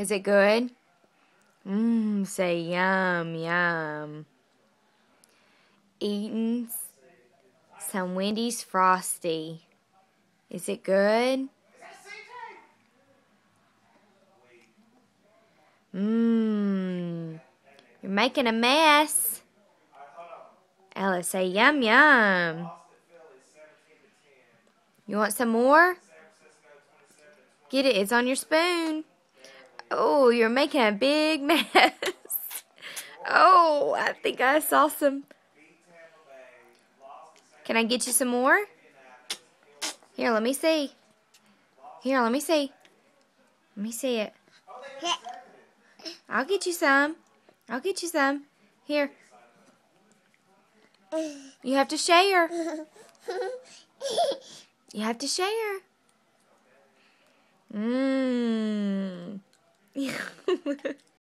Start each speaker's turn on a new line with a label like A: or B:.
A: Is it good? Say yum, yum. Eating some Wendy's Frosty. Is it good? You're making a mess. Ella, say yum, yum. You want some more? Get it. It's on your spoon. Oh, you're making a big mess. Oh, I think I saw some. Can I get you some more? Here, let me see. Here, let me see. Let me see it. I'll get you some. I'll get you some. Here. You have to share. You have to share.